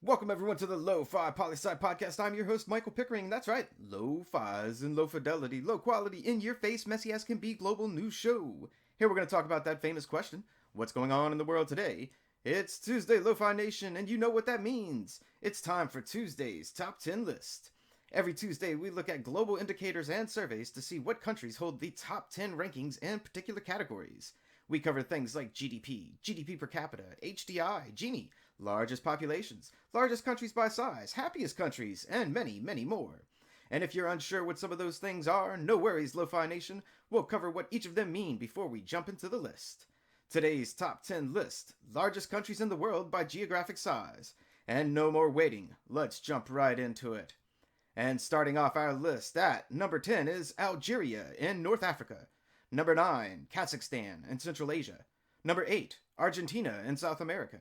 Welcome everyone to the Lo-Fi Poli-Sci Podcast. I'm your host, Michael Pickering. That's right, Lo-Fi's and low fidelity, low quality, in your face, messy as can be global news show. Here we're going to talk about that famous question, what's going on in the world today? It's Tuesday, Lo-Fi Nation, and you know what that means. It's time for Tuesday's Top 10 List. Every Tuesday, we look at global indicators and surveys to see what countries hold the top 10 rankings in particular categories. We cover things like GDP, GDP per capita, HDI, GINI, largest populations, largest countries by size, happiest countries, and many, many more. And if you're unsure what some of those things are, no worries, Lo-Fi Nation. We'll cover what each of them mean before we jump into the list. Today's top 10 list, largest countries in the world by geographic size. And no more waiting, let's jump right into it. And starting off our list at number 10 is Algeria in North Africa. Number 9, Kazakhstan in Central Asia. Number 8, Argentina in South America.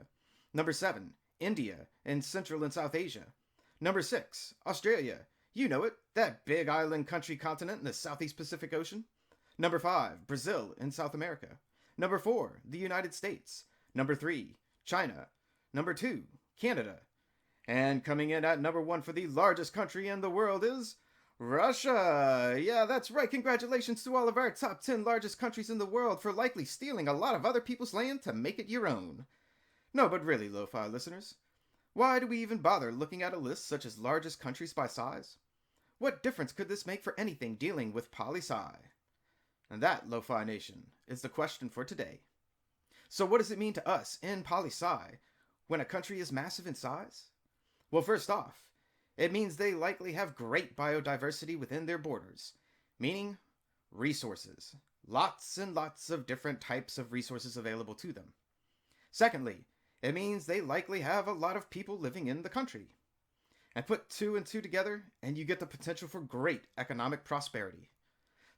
Number 7, India in Central and South Asia. Number 6, Australia. You know it, that big island country continent in the Southeast Pacific Ocean. Number 5, Brazil in South America. Number 4, the United States. Number 3, China. Number 2, Canada. And coming in at number 1 for the largest country in the world is Russia! Yeah, that's right. Congratulations to all of our top 10 largest countries in the world for likely stealing a lot of other people's land to make it your own. No, but really, Lo-Fi listeners, why do we even bother looking at a list such as largest countries by size? What difference could this make for anything dealing with poli-sci? And that, Lo-Fi Nation, is the question for today. So what does it mean to us in poli-sci when a country is massive in size? Well, first off, it means they likely have great biodiversity within their borders, meaning resources. Lots and lots of different types of resources available to them. Secondly, it means they likely have a lot of people living in the country. And put 2 and 2 together, and you get the potential for great economic prosperity.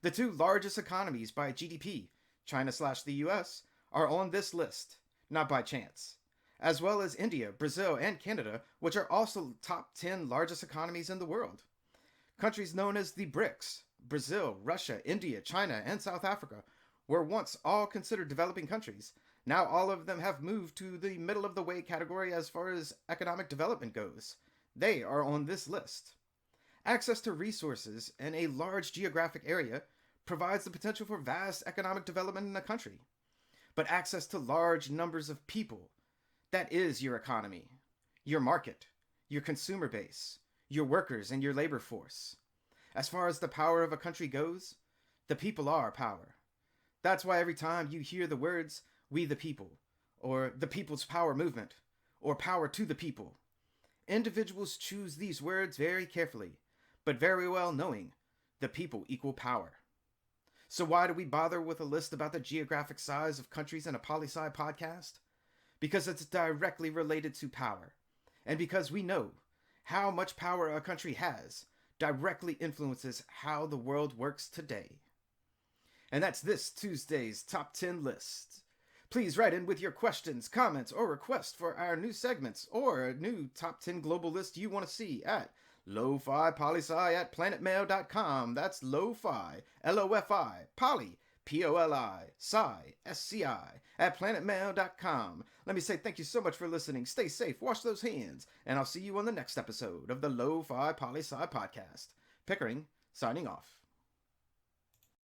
The 2 largest economies by GDP, China/the US, are on this list, not by chance, as well as India, Brazil, and Canada, which are also top 10 largest economies in the world. Countries known as the BRICS, Brazil, Russia, India, China, and South Africa, were once all considered developing countries. Now all of them have moved to the middle of the way category as far as economic development goes. They are on this list. Access to resources in a large geographic area provides the potential for vast economic development in a country. But access to large numbers of people, that is your economy, your market, your consumer base, your workers, and your labor force. As far as the power of a country goes, the people are power. That's why every time you hear the words, "we the people," or "the people's power movement," or "power to the people," individuals choose these words very carefully, but very well knowing the people equal power. So why do we bother with a list about the geographic size of countries in a poli-sci podcast? Because it's directly related to power, and because we know how much power a country has directly influences how the world works today. And that's this Tuesday's Top 10 List. Please write in with your questions, comments, or requests for our new segments or a new Top 10 global list you want to see at lofipolisci@planetmail.com. That's Lofi, L-O-F-I, Poli, P-O-L-I, Sci, S-C-I, at planetmail.com. Let me say thank you so much for listening. Stay safe, wash those hands, and I'll see you on the next episode of the Lo-Fi Poli-Sci Podcast. Pickering, signing off.